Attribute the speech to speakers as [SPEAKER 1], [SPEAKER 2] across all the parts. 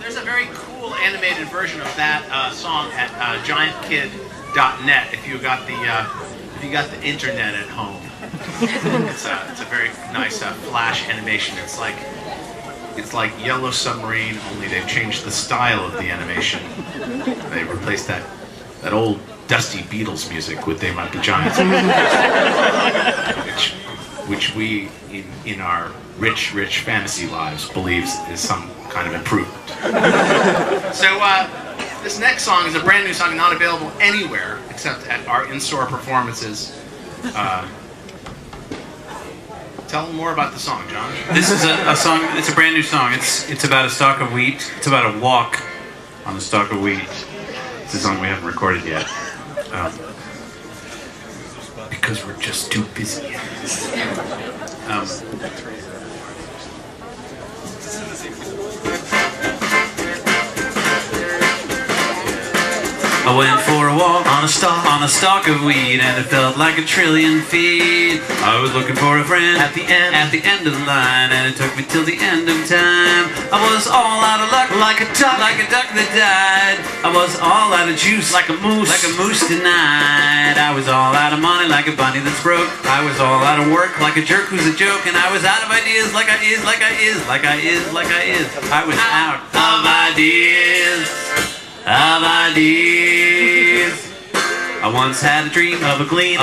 [SPEAKER 1] There's a very cool animated version of that song at giantkid.net if you got the internet at home. It's a very nice flash animation. It's like Yellow Submarine, only they've changed the style of the animation. They replaced that old dusty Beatles music with They Might Be Giants, which we in our rich fantasy lives believes is some kind of improvement. So this next song is a brand new song, not available anywhere except at our in-store performances. Tell them more about the song, John.
[SPEAKER 2] This is a song. It's a brand new song. It's about a stalk of wheat. It's about a walk on a stalk of wheat. It's a song we haven't recorded yet because we're just too busy. I went for a walk on a stalk of weed, and it felt like 1,000,000,000,000 feet. I was looking for a friend at the end of the line, and it took me till the end of time. I was all out of luck, like a duck that died. I was all out of juice, like a moose tonight. I was all out of money, like a bunny that's broke. I was all out of work, like a jerk who's a joke, and I was out of ideas, like I is. I was out of ideas. I once had a dream of a gleam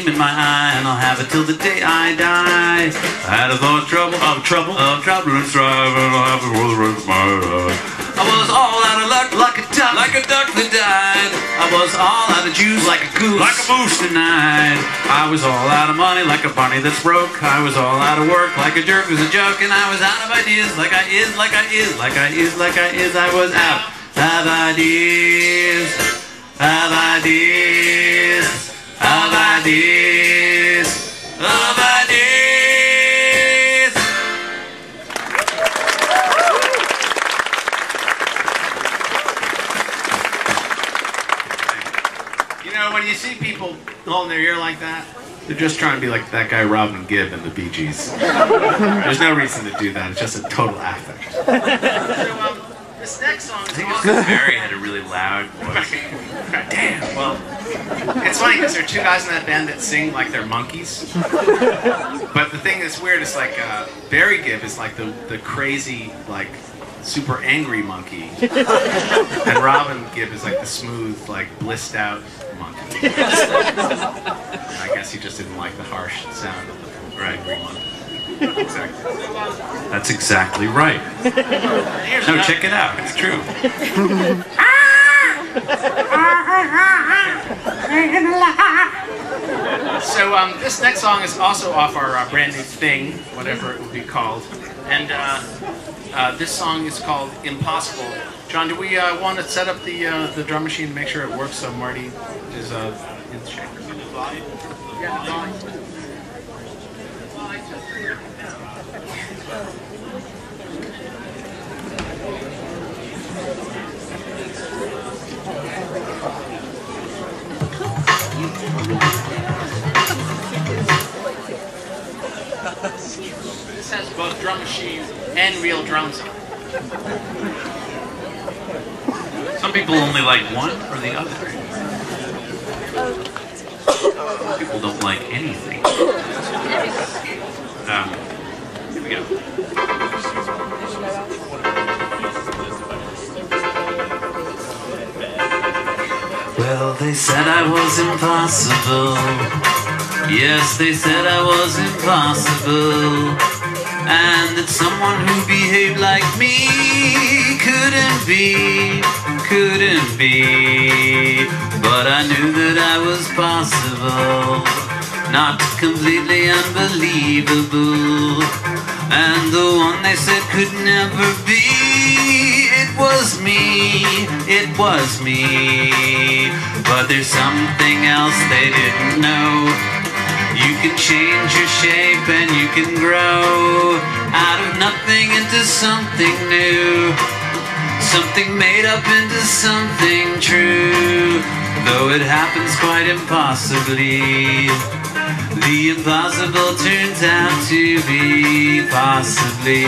[SPEAKER 2] in my eye, and I'll have it till the day I die. I had a thought of trouble and strife, and I'll have it for the rest of my life. I was all out of luck, like a duck that died. I was all out of juice, like a goose, like a moose tonight. I was all out of money, like a bunny that's broke. I was all out of work, like a jerk who's a joke, and I was out of ideas, like I is. I was out of ideas.
[SPEAKER 1] You know, when you see people holding their ear like that, they're just trying to be like that guy Robin Gibb in the Bee Gees. There's no reason to do that. It's just a total affect. So, this next song is
[SPEAKER 2] because Barry had a really loud voice.
[SPEAKER 1] Damn. Well, it's funny because there are two guys in that band that sing like they're monkeys. But the thing that's weird is like Barry Gibb is like the crazy, like super angry monkey, and Robin Gibb is like the smooth, like blissed out monkey. I guess he just didn't like the harsh sound of the angry monkey. Exactly.
[SPEAKER 2] That's exactly right. No, check it out. It's true.
[SPEAKER 1] So this next song is also off our brand new thing, whatever it would be called, and this song is called Impossible. John, do we want to set up the drum machine and make sure it works so Marty is in shape? Yeah, this has both drum machines and real drums on it.
[SPEAKER 2] Some people only like one or the other. Some people don't like anything. Here we go. Well, they said I was impossible. Yes, they said I was impossible, and that someone who behaved like me couldn't be. But I knew that I was possible, not completely unbelievable, and the one they said could never be, it was me. But there's something else they didn't know. You can change your shape and you can grow out of nothing into something new, something made up into something true. Though it happens quite impossibly, the impossible turns out to be possibly.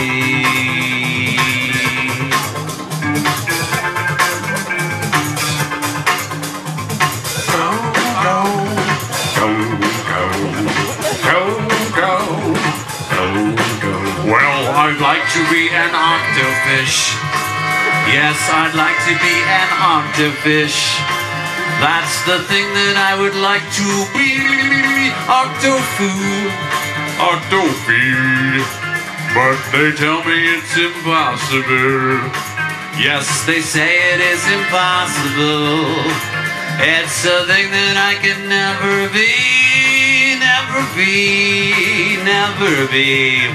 [SPEAKER 2] an octofish. Yes, I'd like to be an octofish. That's the thing that I would like to be. Octofood, octofeed. But they tell me it's impossible. Yes, they say it is impossible. It's a thing that I can never be, never be, never be.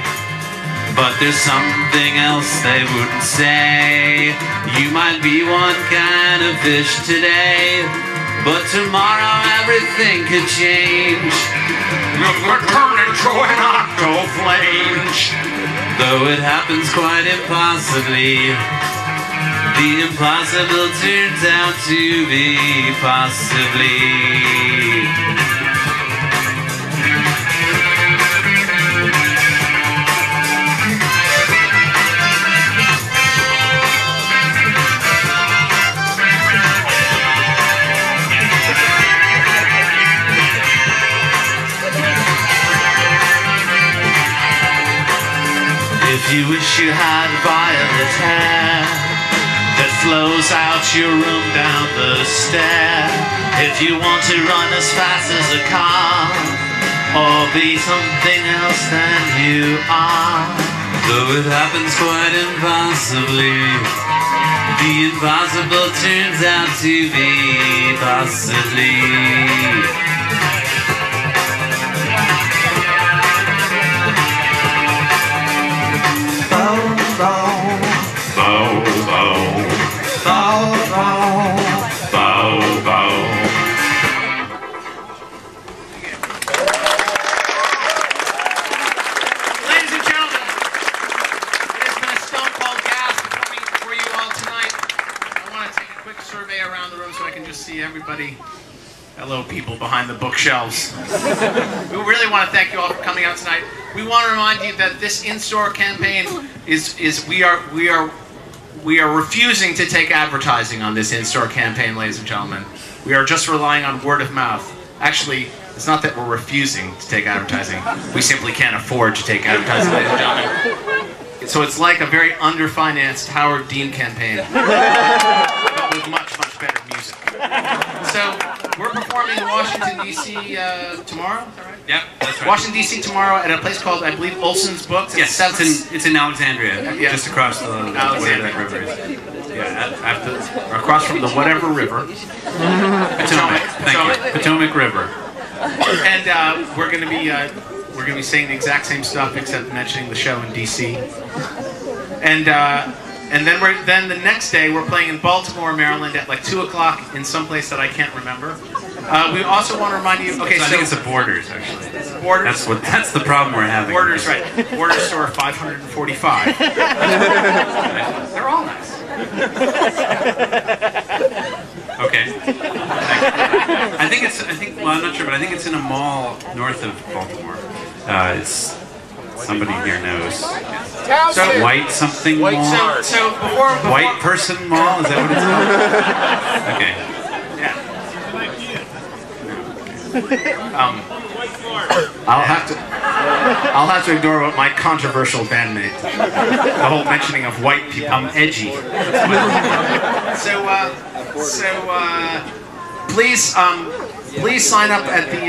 [SPEAKER 2] But there's something else they wouldn't say. You might be one kind of fish today, but tomorrow everything could change. You could turn into an octoflange. Though it happens quite impossibly, the impossible turns out to be possibly. If you wish you had violet hair that flows out your room down the stair, if you want to run as fast as a car, or be something else than you are, though it happens quite impossibly, the impossible turns out to be possibly.
[SPEAKER 1] Survey around the room so I can just see everybody. Hello, people behind the bookshelves. We really want to thank you all for coming out tonight. We want to remind you that this in-store campaign we are refusing to take advertising on this in-store campaign, ladies and gentlemen. We are just relying on word of mouth. Actually, it's not that we're refusing to take advertising. We simply can't afford to take advertising, ladies and gentlemen. So it's like a very underfinanced Howard Dean campaign. With much, much better music. So, we're performing in Washington, D.C. Tomorrow, is that right?
[SPEAKER 2] Yep, that's right.
[SPEAKER 1] Washington, D.C. tomorrow at a place called, I believe, Olson's Books.
[SPEAKER 2] Yes, it's in Alexandria,
[SPEAKER 1] yeah.
[SPEAKER 2] Just across the
[SPEAKER 1] Alexandria
[SPEAKER 2] River.
[SPEAKER 1] Yeah, across from the whatever river.
[SPEAKER 2] Potomac, thank you. Potomac River.
[SPEAKER 1] And we're going to be saying the exact same stuff except mentioning the show in D.C. And then the next day we're playing in Baltimore, Maryland at like 2 o'clock in some place that I can't remember. We also want to remind you. Okay,
[SPEAKER 2] so I think it's the Borders actually.
[SPEAKER 1] Borders.
[SPEAKER 2] That's the problem we're having.
[SPEAKER 1] Borders, right? Borders store 545. They're all nice.
[SPEAKER 2] Okay. Well, I'm not sure, but I think it's in a mall north of Baltimore. It's. Somebody here knows.
[SPEAKER 1] So
[SPEAKER 2] White something mall?
[SPEAKER 1] So before
[SPEAKER 2] White person mall? Is that what it's called? Okay.
[SPEAKER 1] Yeah. I'll have to ignore what my controversial bandmate. The whole mentioning of white people. I'm edgy. Please sign up at the,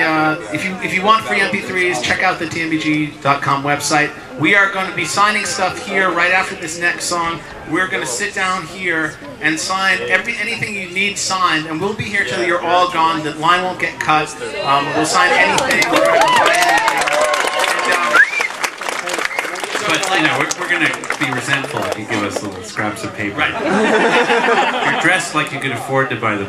[SPEAKER 1] if you want free MP3s, check out the TMBG.com website. We are going to be signing stuff here right after this next song. We're going to sit down here and sign anything you need signed, and we'll be here till you're all gone. The line won't get cut. We'll sign anything. We're going to buy anything.
[SPEAKER 2] But, we're going to be resentful if you give us little scraps of paper.
[SPEAKER 1] Right.
[SPEAKER 2] You're dressed like you could afford to buy the